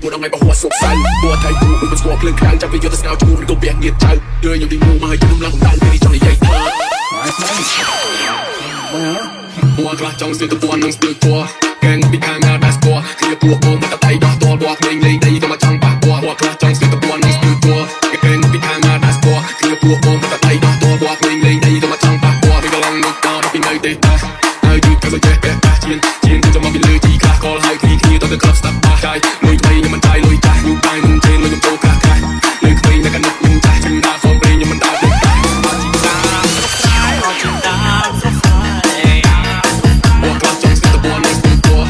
ปวดเอาไงปะหัวสกใสปวดไทยกูมึงเป็นสกอร์เคลื่อนคลางจับไปโยนสนาวจมูกหรือก็เบียดเงียดใจเดินอยู่ที่มูมาให้ยุ่งน้ำลายของดันไม่ได้จังใหญ่เธอหัวกระจองเสือตะปวนนั่งเสือตัวแกงปิดทางงานแบสตัวเคลียร์พวกโง่มาตะไตดอกตัวบอกเล่งได้ก็มาจังปากหัวกระจองเสือตะปวนนั่งเสือตัวแกงปิดทางงานแบสตัวเคลียร์พวกโง่มาตะไตดอกตัวบอกเล่งได้ก็มาจังปากไม่กำลังนึกตาไม่เป็นไงเตะตาไอ้ดูแค่สเจ็บแปะเชียนกูจะมาเป็นเลยที่ขาคอให้ทีต้องเดินคลับสตับตาใจลอยไปยังมันใจลอยใจลูกไปมึงเทนลอยยังโตขาใครเลยเคยในกันนักมึงใจถึงดาฟอมเปย์ยังมันดาเด็กตายหัวกระจองเสือตะปวนนั่งเสือตัว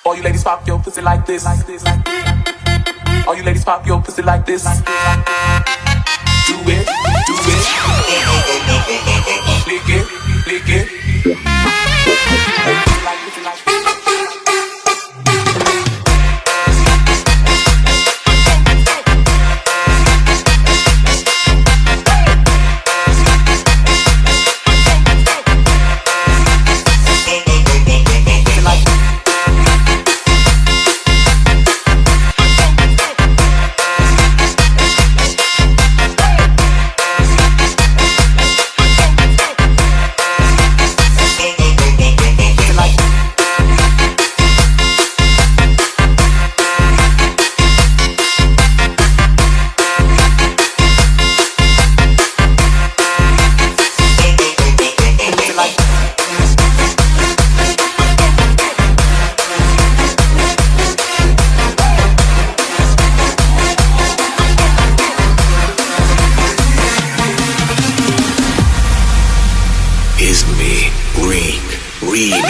All you ladies pop your pussy like this. All you ladies pop your pussy like this. Do it, do it. Lick it, lick it. We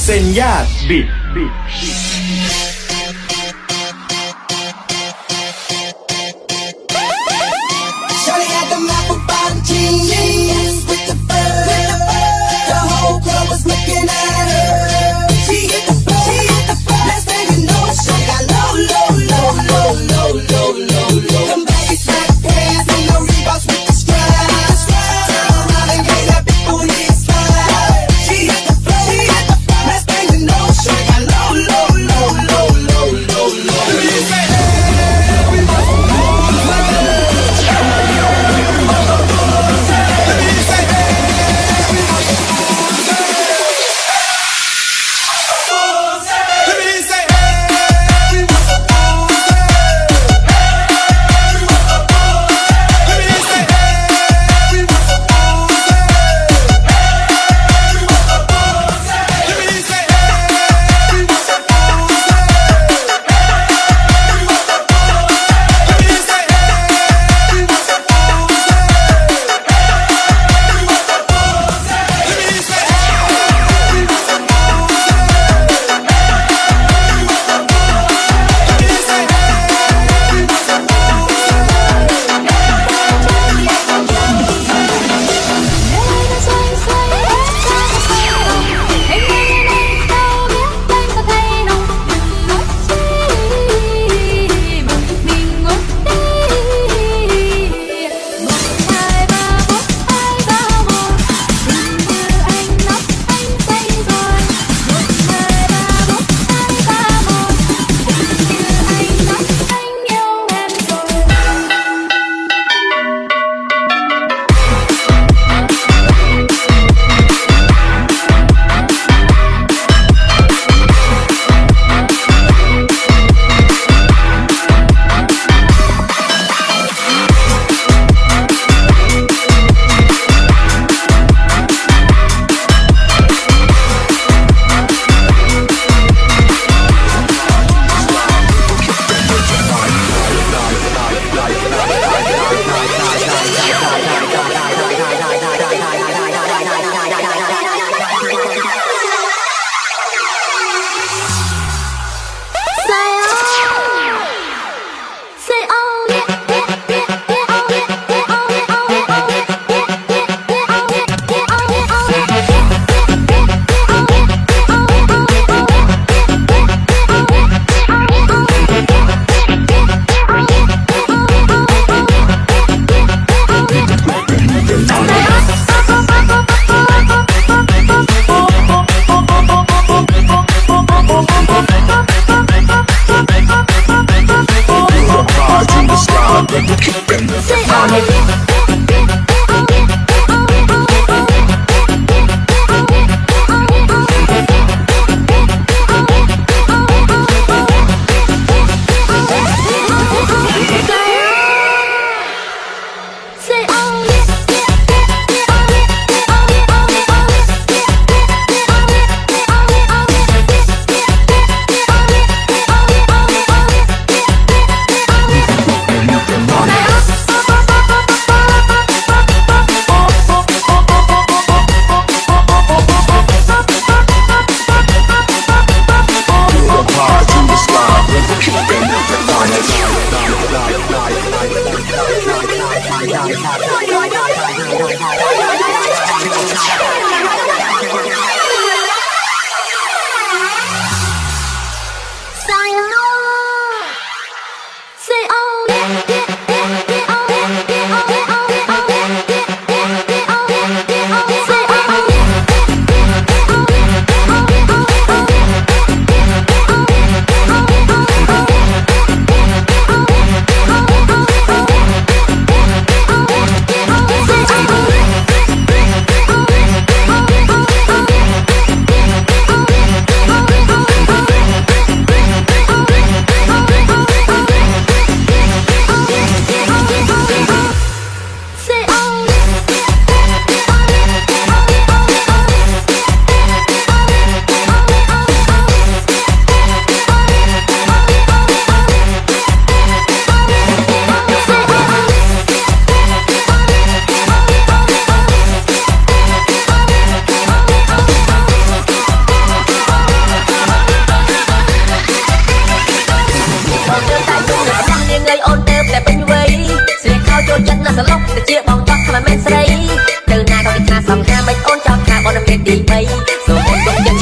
เซนยาดบิด Shawty had them apple bottom jeans with the fur. The whole club was looking at her. She hit the floor. Next thing you know, she got low, low, low, low, low, low, low, low. Them baggy slack pants and the Reeboks with the straps. Turn around and gave that big booty a slide. She hit the floor. Next thing you know, she got low, low, low, low, low, low, low.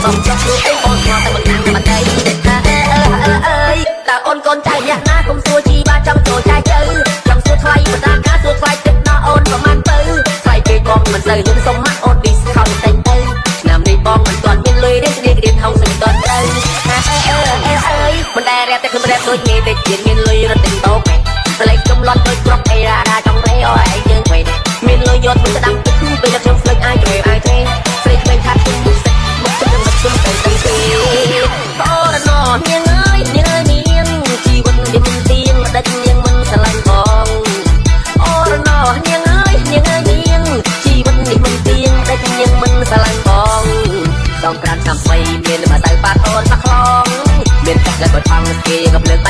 xong cho cứ ấy con hoa tay mình ăn mà đây ta ôn con trai nhạc na không xua chi ba trong trò trai chơi trong xua thoai mà ta cá xua thoai tích nó ôn và man tư phải kê con mình xây lên sông mắt ôn đi không thành tư nằm đi con mình toàn bên lưới đến đi điện không sự toàn tư mình đè ra tay không đẹp đôi nghe để chuyện miền lưới nó tình tốt mày lấy trong lon đôi crop ai ra trong đấy ôi ai chơi mày miền lưới giọt mình sẽ đăng kích về đặt trong phơi ai chơi ai thế phơi mình hát chung một chút đừng mất chung tay tay kia đó là nó nghiêng ơi nghiêng chỉ vẫn điểm tiền mà đất nghiêng mình sẽ lành còn đó là nó nghiêng ơi nghiêng chỉ vẫn điểm tiền đất nghiêng mình sẽ lành cònต้องการทำไปเมียนมาใส่ปาทอนปะคลองเมียนกับเลยบทฟังเกย์กับเลือก